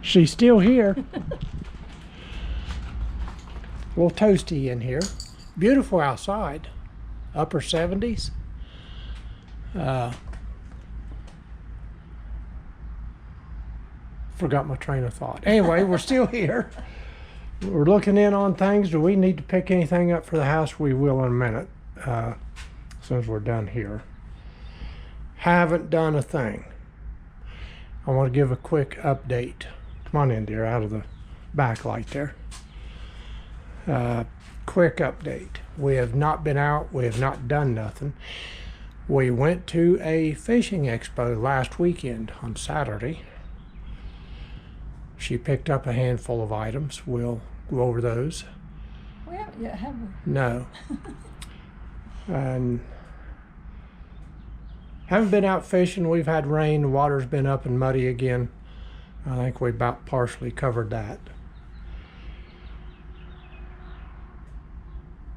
She's still here. A little toasty in here. Beautiful outside. Upper 70s. Forgot my train of thought. Anyway, we're still here. We're looking in on things. Do we need to pick anything up for the house? We will in a minute, as soon as we're done here. Haven't done a thing. I want to give a quick update. Come on in, dear, out of the backlight there. Quick update. We have not been out. We have not done nothing. We went to a fishing expo last weekend on Saturday. She picked up a handful of items. We'll go over those. We haven't yet, have we? No. And haven't been out fishing. We've had rain. The water's been up and muddy again. I think we about partially covered that.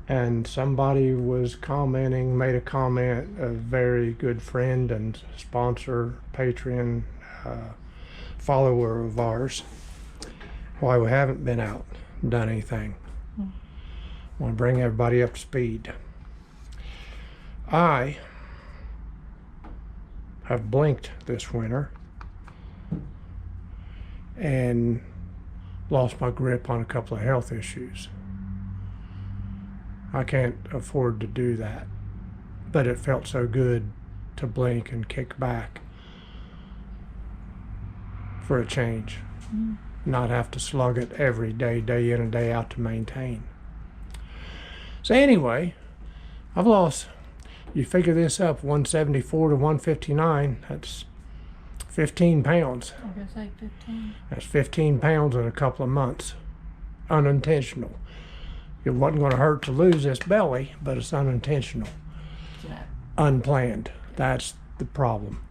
And somebody was commenting, made a comment, a very good friend and sponsor, Patreon, follower of ours, why we haven't been out and done anything. I want to bring everybody up to speed. I have blinked this winter and lost my grip on a couple of health issues. I can't afford to do that, but it felt so good to blink and kick back for a change. Not have to slug it every day, day in and day out to maintain. So anyway, I've lost, you figure this up, 174 to 159, that's 15 pounds. I was going to say 15. That's 15 pounds in a couple of months, unintentional. It wasn't going to hurt to lose this belly, but it's unintentional, Yeah. unplanned. That's the problem.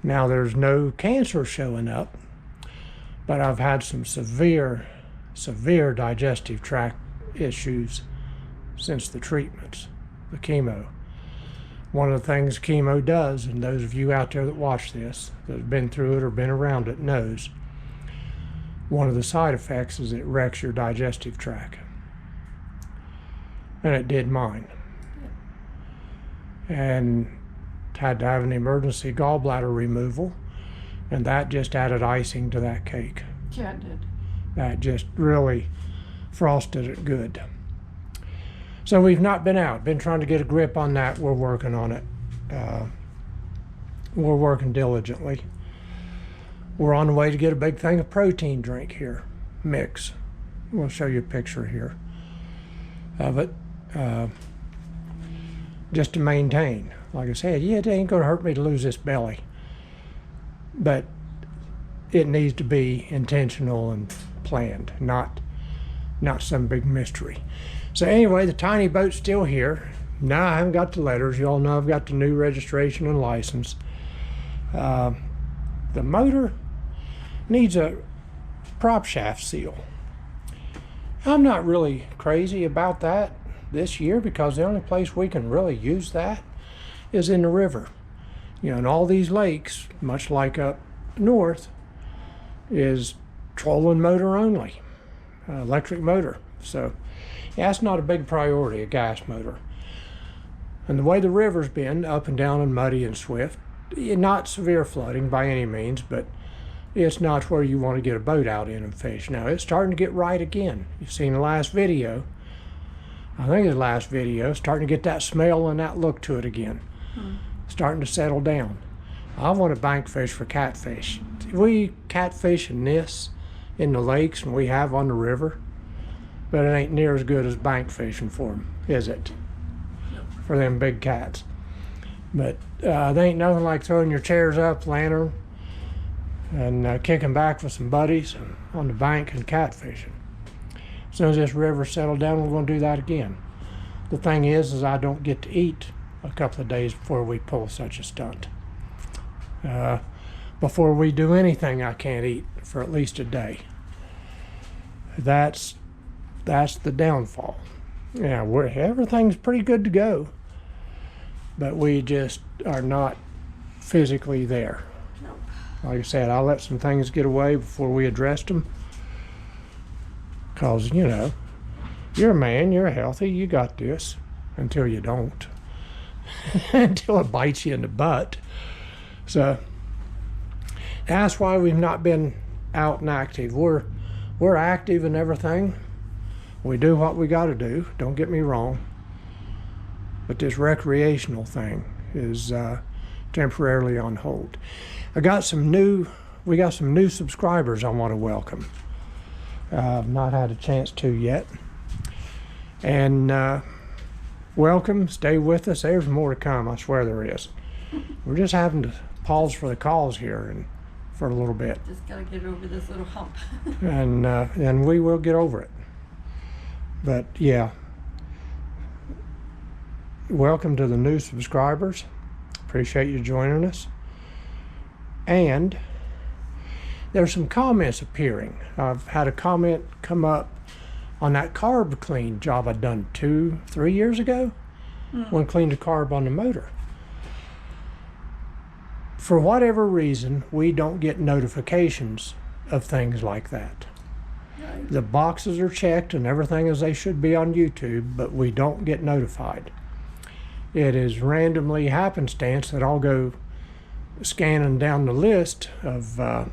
Now there's no cancer showing up, but I've had some severe digestive tract issues since the treatments, the chemo. One of the things chemo does, and those of you out there that watch this, that have been through it or been around it knows, one of the side effects is it wrecks your digestive tract. And it did mine. And had to have an emergency gallbladder removal, and that just added icing to that cake. Yeah, it did. That just really frosted it good. So we've not been out. Been trying to get a grip on that. We're working on it. We're working diligently. We're on the way to get a big thing of protein drink here, mix. We'll show you a picture here of it, just to maintain. Like I said, yeah, it ain't gonna hurt me to lose this belly, but it needs to be intentional and planned, not some big mystery. So anyway, the tiny boat's still here. Now I haven't got the letters. You all know I've got the new registration and license. The motor needs a prop shaft seal. I'm not really crazy about that this year because the only place we can really use that is in the river. You know, and all these lakes, much like up north, is trolling motor only, electric motor. So yeah, that's not a big priority, a gas motor. And the way the river's been, up and down and muddy and swift, not severe flooding by any means, but it's not where you want to get a boat out in and fish. Now it's starting to get right again. You've seen the last video. I think it's the last video, starting to get that smell and that look to it again. Starting to settle down. I want to bank fish for catfish. We catfish in this in the lakes and we have on the river, but it ain't near as good as bank fishing for them, is it? For them big cats. But they ain't nothing like throwing your chairs up, lantern, and kicking back with some buddies on the bank and catfishing. As soon as this river settles down, we're going to do that again. The thing is I don't get to eat a couple of days before we pull such a stunt. Before we do anything, I can't eat for at least a day. That's the downfall. Yeah, everything's pretty good to go, but we just are not physically there. Nope. Like I said, I let some things get away before we addressed them. Because, you know, you're a man, you're healthy, you got this. Until you don't. Until it bites you in the butt. So, that's why we've not been out and active. We're active and everything. We do what we got to do, don't get me wrong. But this recreational thing is temporarily on hold. We got some new subscribers I want to welcome. I've not had a chance to yet. And welcome, stay with us. There's more to come, I swear there is. We're just having to pause for the calls here and for a little bit. Just gotta get over this little hump. And we will get over it. But yeah, welcome to the new subscribers. Appreciate you joining us. And there's some comments appearing. I've had a comment come up on that carb clean job I'd done 2-3 years ago. When I cleaned the carb on the motor. For whatever reason, we don't get notifications of things like that. Right. The boxes are checked and everything as they should be on YouTube, but we don't get notified. It is randomly happenstance that I'll go scanning down the list of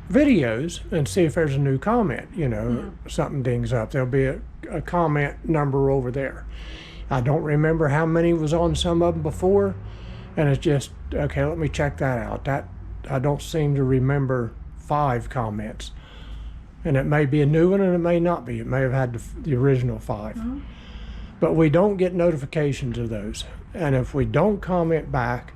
videos and see if there's a new comment, you know, something dings up. There'll be a comment number over there. I don't remember how many was on some of them before, and it's just, okay, let me check that out. That I don't seem to remember 5 comments. And it may be a new one and it may not be. It may have had the original 5. But we don't get notifications of those. And if we don't comment back,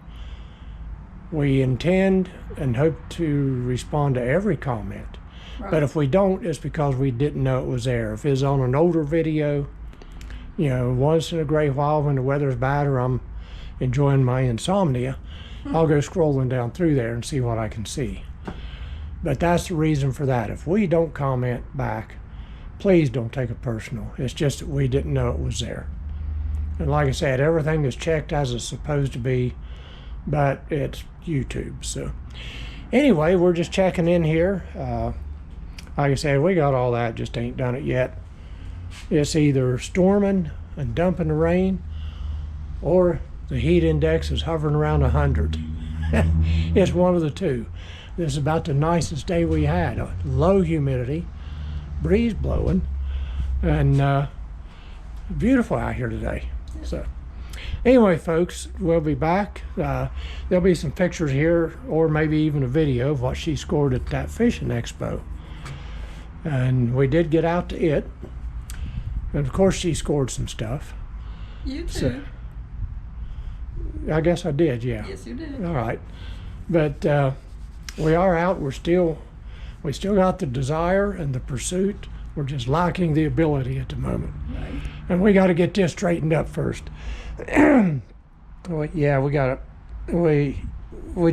we intend and hope to respond to every comment. Right. But if we don't, it's because we didn't know it was there. If it's on an older video, you know, once in a great while when the weather's bad or I'm enjoying my insomnia, I'll go scrolling down through there and see what I can see. But that's the reason for that. If we don't comment back, please don't take it personal. It's just that we didn't know it was there. And like I said, everything is checked as it's supposed to be, but it's YouTube. So anyway, we're just checking in here. Like I said, we got all that, just ain't done it yet. It's either storming and dumping the rain, or the heat index is hovering around 100. It's one of the two. This is about the nicest day we had. Low humidity, breeze blowing, and beautiful out here today. So anyway, folks, we'll be back. There'll be some pictures here, or maybe even a video of what she scored at that fishing expo. And we did get out to it. And of course she scored some stuff. You too. So, I guess I did, yeah. Yes, you did. All right. But we are out. We still got the desire and the pursuit. We're just lacking the ability at the moment. Right. And we got to get this straightened up first. Well, yeah, we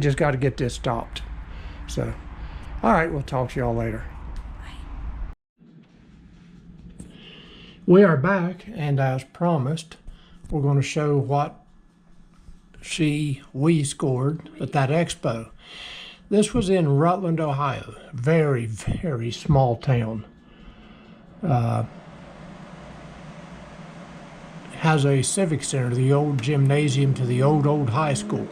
just got to get this stopped. So, all right, we'll talk to y'all later. We are back, and as promised, we're going to show what we scored at that expo. This was in Rutland, Ohio. Very, very small town. Has a civic center, the old gymnasium to the old high school.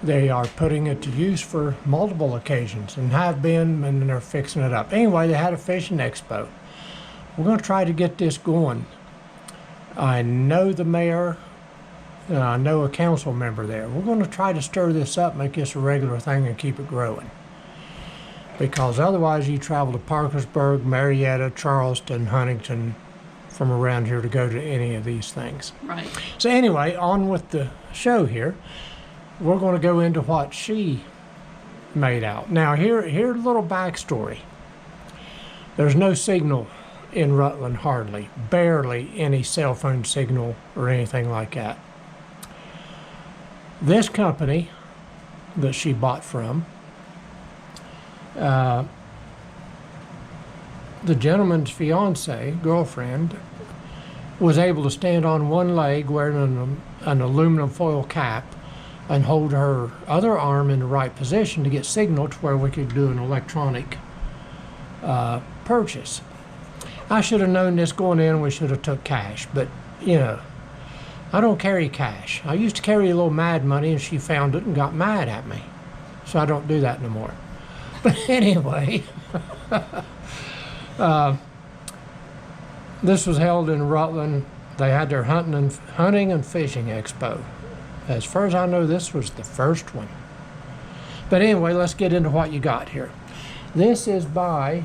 They are putting it to use for multiple occasions and have been, and they're fixing it up. Anyway, they had a fishing expo. We're going to try to get this going. I know the mayor, and I know a council member there. We're going to try to stir this up, make this a regular thing, and keep it growing. Because otherwise you travel to Parkersburg, Marietta, Charleston, Huntington, from around here to go to any of these things. Right. So anyway, on with the show here. We're going to go into what she made out. Now here's a little backstory. There's no signal in Rutland, hardly. Barely any cell phone signal or anything like that. This company that she bought from, the gentleman's girlfriend, was able to stand on one leg wearing an aluminum foil cap and hold her other arm in the right position to get signal to where we could do an electronic purchase. I should have known this going in. We should have took cash, but you know, I don't carry cash. I used to carry a little mad money, and she found it and got mad at me, so I don't do that no more. But anyway, this was held in Rutland. They had their hunting and fishing expo. As far as I know, this was the first one. But anyway, let's get into what you got here. This is by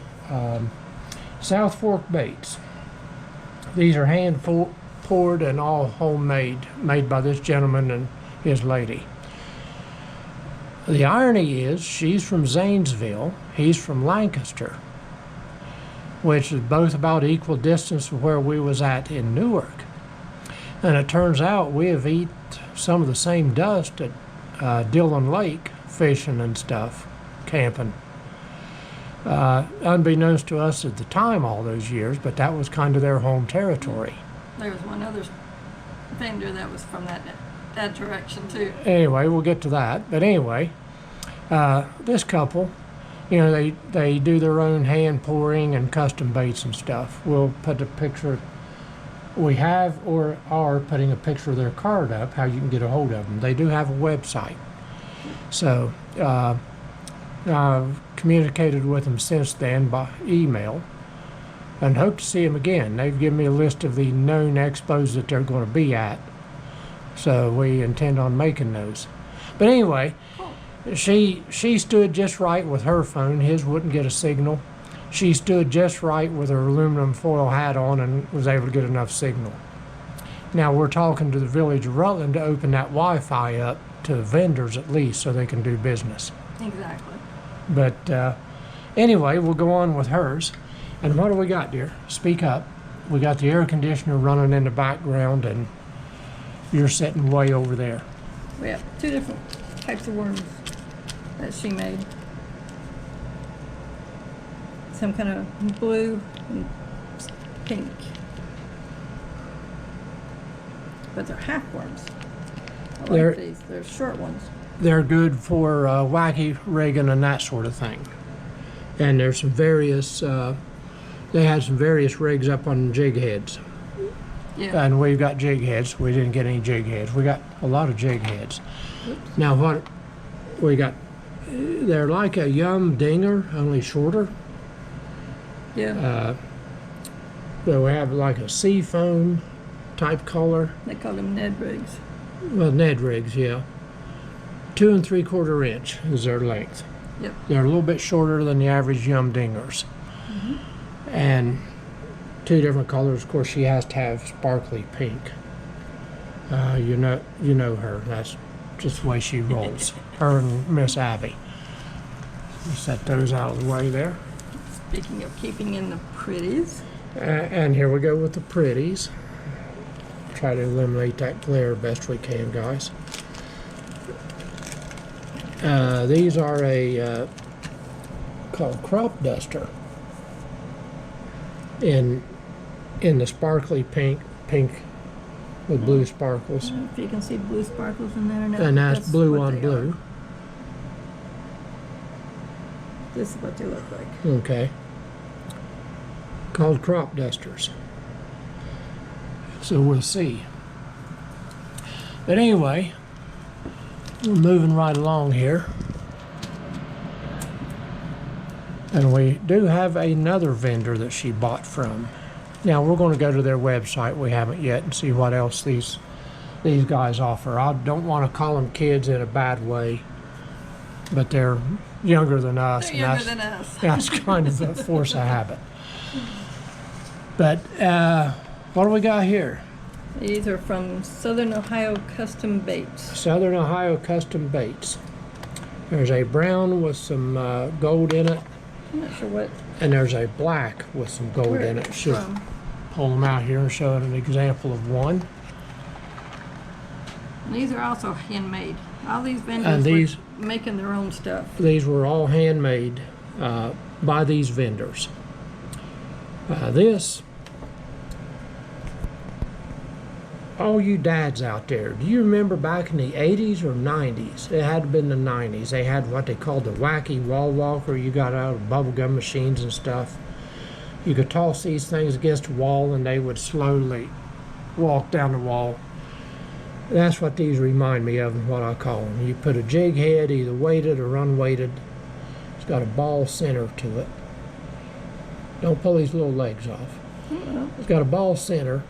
South Fork Baits. These are hand poured and all homemade, made by this gentleman and his lady. The irony is, she's from Zanesville, he's from Lancaster, which is both about equal distance from where we was at in Newark. And it turns out we have eat some of the same dust at Dillon Lake, fishing and stuff, camping. Unbeknownst to us at the time all those years, but that was kind of their home territory. There was one other vendor that was from that direction too. Anyway, we'll get to that. But anyway, this couple, you know, they do their own hand pouring and custom baits and stuff. We'll put a picture. We have or are putting a picture of their card up, how you can get a hold of them. They do have a website. So I've communicated with them since then by email and hope to see them again. They've given me a list of the known expos that they're going to be at. So we intend on making those. But anyway, she stood just right with her phone. His wouldn't get a signal. She stood just right with her aluminum foil hat on and was able to get enough signal. Now we're talking to the village of Rutland to open that Wi-Fi up to vendors at least so they can do business. Exactly. But anyway, we'll go on with hers. And what do we got, dear? Speak up. We got the air conditioner running in the background and you're sitting way over there. We have two different types of worms that she made. Some kind of blue and pink. But they're half worms. I like these. They're short ones. They're good for wacky rigging and that sort of thing. And there's some various, they had some various rigs up on jig heads. Yeah. And we've got jig heads. We didn't get any jig heads. We got a lot of jig heads. Oops. Now what we got, they're like a Yum Dinger, only shorter. Yeah. So we have like a sea foam type color. They call them Ned rigs. Well, Ned rigs, yeah. 2 3/4 inch is their length. Yep. They're a little bit shorter than the average Yum Dingers. Mm-hmm. And 2 different colors. Of course, she has to have sparkly pink. You know her. That's just the way she rolls. Her and Miss Abby. Set those out of the way there. Speaking of keeping in the pretties. And here we go with the pretties. Try to eliminate that glare best we can, guys. These are a called crop duster in the sparkly pink with blue sparkles. I don't know if you can see blue sparkles in there or not. And that's blue on blue. Are. This is what they look like. Okay. Called crop dusters. So we'll see. But anyway, we're moving right along here. And we do have another vendor that she bought from. Now we're going to go to their website. We haven't yet, and see what else these guys offer. I don't want to call them kids in a bad way, but they're younger than us. They're younger than us. That's kind of the force of habit. But what do we got here? These are from Southern Ohio Custom Baits. Southern Ohio Custom Baits. There's a brown with some gold in it. I'm not sure what. And there's a black with some gold in it. Should pull them out here and show an example of one. And these are also handmade. All these vendors were making their own stuff. These were all handmade by these vendors. all you dads out there, do you remember back in the 80s or 90s? It had to been the 90s. They had what they called the wacky wall walker. You got out of bubblegum machines and stuff. You could toss these things against a wall and they would slowly walk down the wall. That's what these remind me of and what I call them. You put a jig head, either weighted or unweighted. It's got a ball center to it. Don't pull these little legs off. It's got a ball center.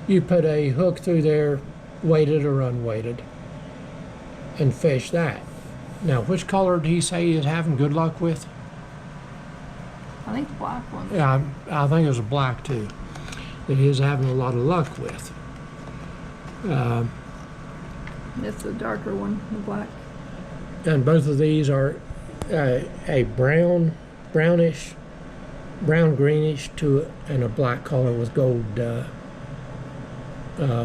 You put a hook through there, weighted or unweighted, and fish that. Now, which color did he say he is having good luck with? I think the black one. Yeah, I think it was a black too, that he is having a lot of luck with. It's the darker one, the black. And both of these are a brownish, brown-greenish to it, and a black color with gold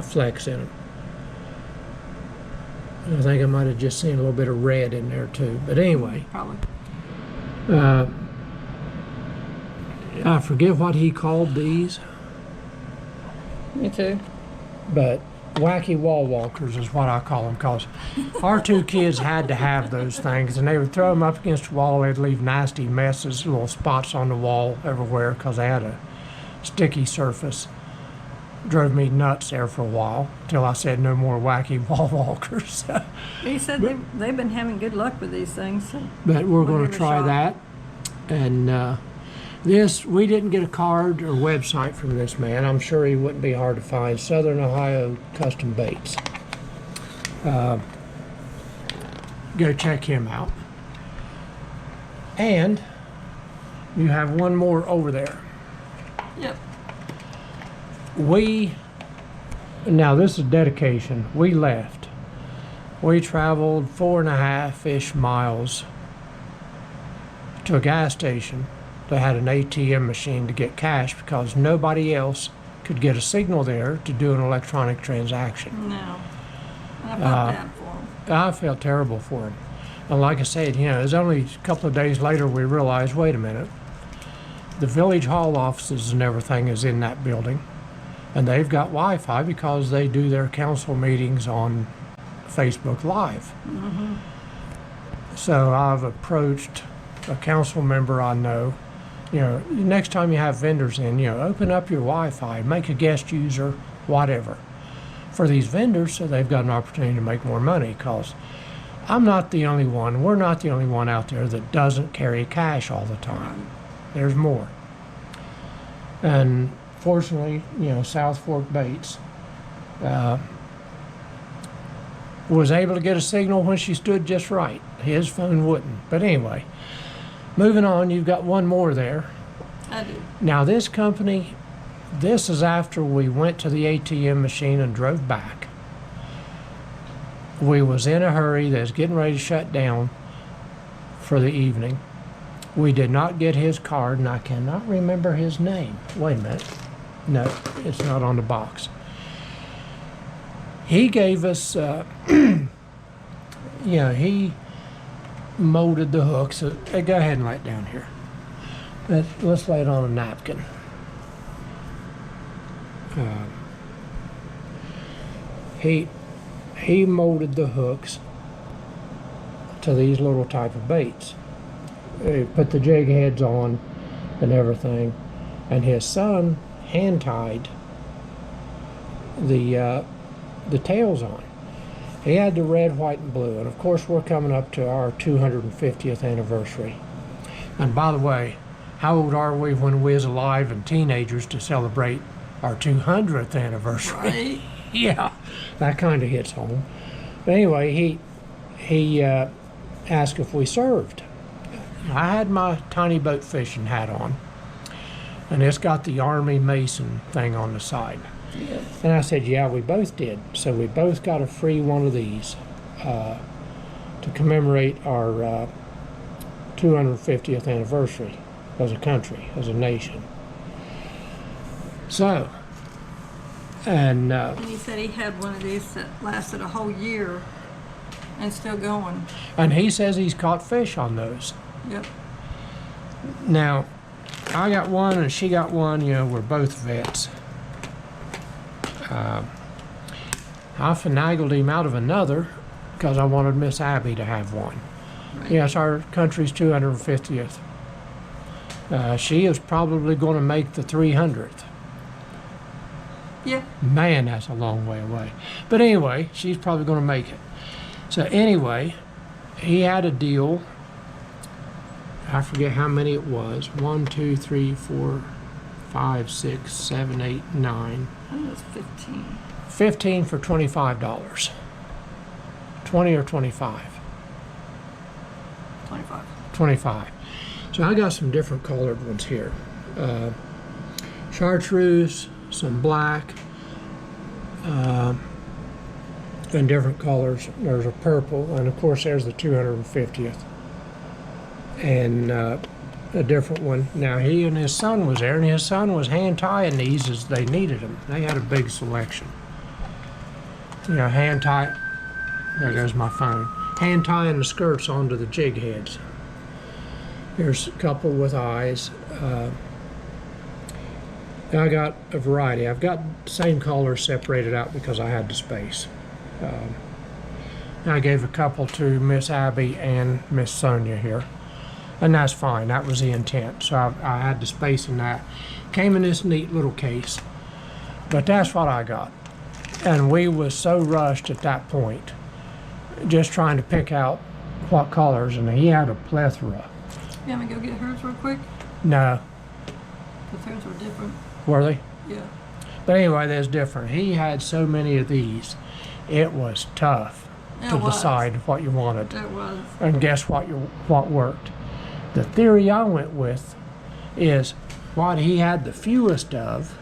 flecks in them. I think I might have just seen a little bit of red in there too. But anyway, Probably. I forget what he called these, Me too. but wacky wall walkers is what I call them, because our two kids had to have those things, and they would throw them up against the wall. They'd leave nasty messes, little spots on the wall everywhere, because they had a sticky surface. Drove me nuts there for a while until I said no more wacky wall walkers. He said they've been having good luck with these things. So But we're going to Whatever try shop. that. And this, we didn't get a card or website from this man. I'm sure he wouldn't be hard to find. Southern Ohio Custom Baits. Go check him out. And you have one more over there. Yep. Now this is dedication. We left. We traveled 4.5-ish miles to a gas station that had an ATM machine to get cash because nobody else could get a signal there to do an electronic transaction. No. And I felt bad for him. I felt terrible for him. And like I said, it was only a couple of days later we realized, wait a minute, the village hall offices and everything is in that building. And they've got Wi-Fi because they do their council meetings on Facebook Live. Mm-hmm. So I've approached a council member I know. Next time you have vendors in, open up your Wi-Fi, make a guest user, whatever, for these vendors so they've got an opportunity to make more money. Because I'm not the only one, we're not the only one out there that doesn't carry cash all the time. There's more. And fortunately, South Fork Baits was able to get a signal when she stood just right. His phone wouldn't. But anyway, moving on, you've got one more there. I do. Now this company, this is after we went to the ATM machine and drove back. We was in a hurry, that was getting ready to shut down for the evening. We did not get his card, and I cannot remember his name. Wait a minute. No, it's not on the box. He gave us, he molded the hooks. Go ahead and lay it down here. Let's lay it on a napkin. He molded the hooks to these little type of baits. He put the jig heads on and everything, and his son hand-tied the tails on. He had the red, white, and blue, and of course we're coming up to our 250th anniversary. And by the way, how old are we when we was alive and teenagers to celebrate our 200th anniversary? Right. Yeah, that kind of hits home. But anyway, he asked if we served. I had my tiny boat fishing hat on, and it's got the Army Mason thing on the side. Yes. And I said, yeah, we both did. So we both got a free one of these to commemorate our 250th anniversary as a country, as a nation. So, and And he said he had one of these that lasted a whole year and still going. he says he's caught fish on those. Yep. Now, I got one and she got one, we're both vets. I finagled him out of another because I wanted Miss Abby to have one. Right. Yes, our country's 250th. She is probably going to make the 300th. Yeah. Man, that's a long way away. But anyway, she's probably going to make it. So anyway, he had a deal. I forget how many it was. 1, 2, 3, 4, 5, 6, 7, 8, 9. I think it was 15. 15 for $25. 20 or 25? 25. 25. So I got some different colored ones here. Chartreuse, some black, and different colors. There's a purple, and of course there's the 250th. And a different one. Now he and his son was there, and his son was hand tying these as they needed them. They had a big selection. You know, hand tie. There goes my phone. Hand tying the skirts onto the jig heads. Here's a couple with eyes. I got a variety. I've got the same colors separated out because I had the space. I gave a couple to Miss Abby and Miss Sonia here. And that's fine. That was the intent. So I had the space in that. Came in this neat little case. But that's what I got. And we was so rushed at that point, just trying to pick out what colors, and he had a plethora. You want me to go get hers real quick? No, Because hers were different. were they? Yeah. But anyway, there's different. He had so many of these, it was tough to decide what you wanted. It was. And guess what worked? The theory I went with is what he had the fewest of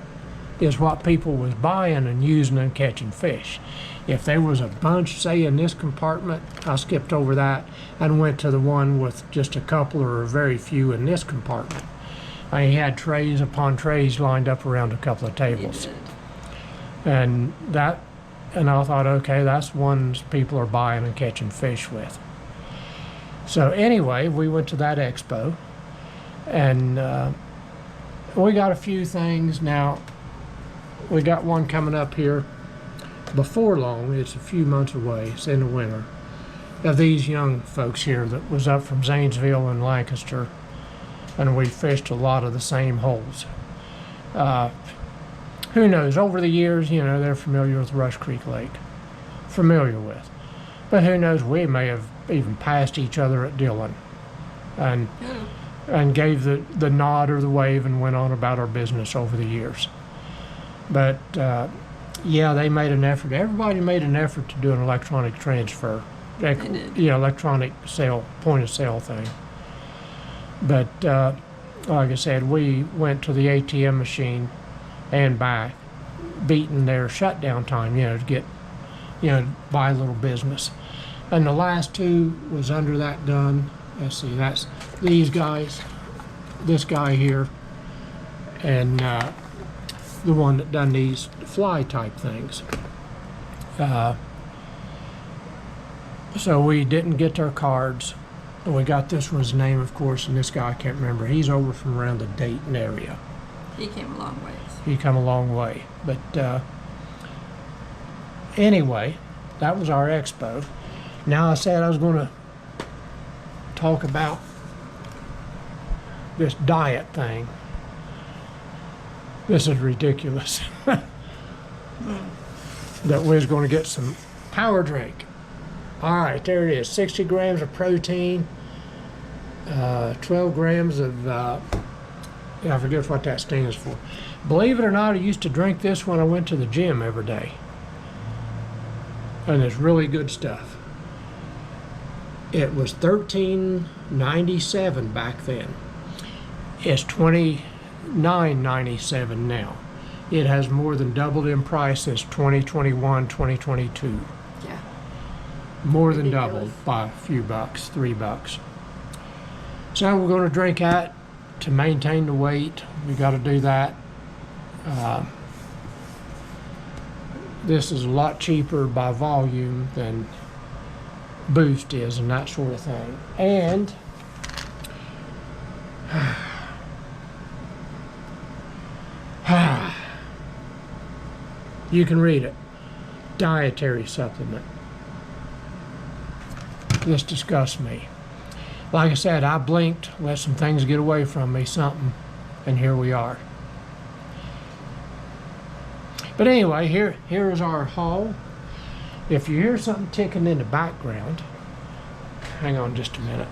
is what people was buying and using and catching fish. If there was a bunch, say, in this compartment, I skipped over that and went to the one with just a couple or very few in this compartment. He had trays upon trays lined up around a couple of tables. He did. And I thought, okay, that's ones people are buying and catching fish with. So anyway, we went to that expo, and we got a few things. Now, we got one coming up here before long. It's a few months away. It's in the winter. Of these young folks here that was up from Zanesville and Lancaster, and we fished a lot of the same holes. Who knows? Over the years, you know, they're familiar with Rush Creek Lake. Familiar with. But who knows, we may have even passed each other at Dillon and gave the nod or the wave and went on about our business over the years. But yeah, they made an effort. Everybody made an effort to do an electronic transfer. They did. Yeah, electronic sale, point of sale thing. But like I said, we went to the ATM machine and back, beating their shutdown time, you know, to get, you know, buy a little business. And the last two was under that gun. Let's see, that's these guys, this guy here, and the one that done these fly type things. So we didn't get their cards. We got this one's name, of course, and this guy I can't remember. He's over from around the Dayton area. He came a long ways. He come a long way. But anyway, that was our expo. Now I said I was going to talk about this diet thing. This is ridiculous. That we was going to get some power drink. All right, there it is. 60 grams of protein, 12 grams of, I forget what that stands for. Believe it or not, I used to drink this when I went to the gym every day. And it's really good stuff. It was $13.97 back then. It's $29.97 now. It has more than doubled in price since 2021, 2022. Yeah. More than Ridiculous. doubled by a few bucks, $3. So we're going to drink that to maintain the weight. We got to do that. This is a lot cheaper by volume than Boost is and that sort of thing. And you can read it. dietary supplement. This disgusts me. Like I said, I blinked, let some things get away from me, something, and here we are. But anyway, here is our haul. If you hear something ticking in the background, hang on just a minute.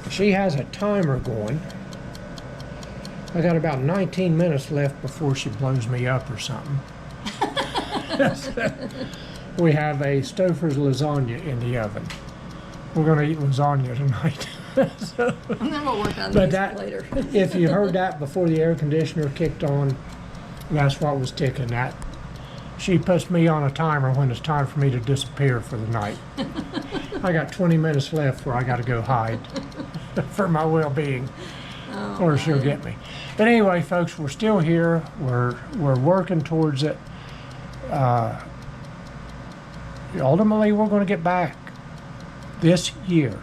She has a timer going. I got about 19 minutes left before she blows me up or something. We have a Stouffer's lasagna in the oven. We're going to eat lasagna tonight. So, And then we'll work on but these that, later. if you heard that before the air conditioner kicked on, that's what was ticking. That she puts me on a timer when it's time for me to disappear for the night. I got 20 minutes left where I got to go hide for my well-being, or she'll get me. But anyway, folks, we're still here. We're working towards it. Ultimately, we're going to get back this year,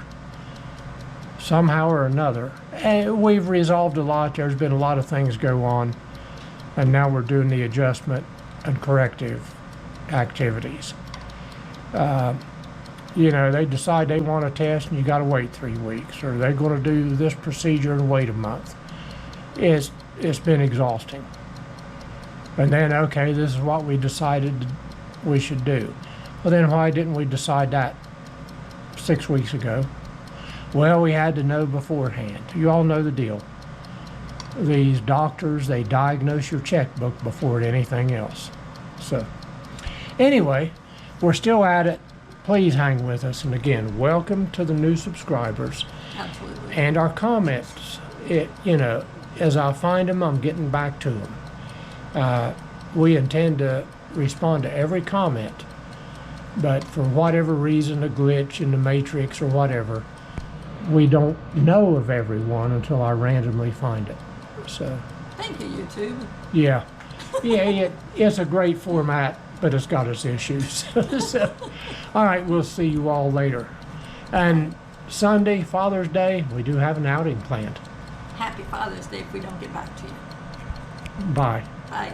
somehow or another. And we've resolved a lot. There's been a lot of things go on, and now we're doing the adjustment and corrective activities. You know, they decide they want a test and you got to wait 3 weeks, or they're going to do this procedure and wait a month. It's been exhausting. And then, okay, this is what we decided we should do. Well, then why didn't we decide that 6 weeks ago? Well, we had to know beforehand. You all know the deal. These doctors, they diagnose your checkbook before anything else. So, anyway, we're still at it. Please hang with us. And again, welcome to the new subscribers. Absolutely. And our comments, you know, as I find them, I'm getting back to them. We intend to respond to every comment, but for whatever reason, a glitch in the matrix or whatever, we don't know of everyone until I randomly find it. So, Thank you, YouTube. yeah, it's a great format, but it's got its issues. So, all right, we'll see you all later. And Sunday, Father's Day, we do have an outing planned. Happy Father's Day if we don't get back to you. Bye. Bye.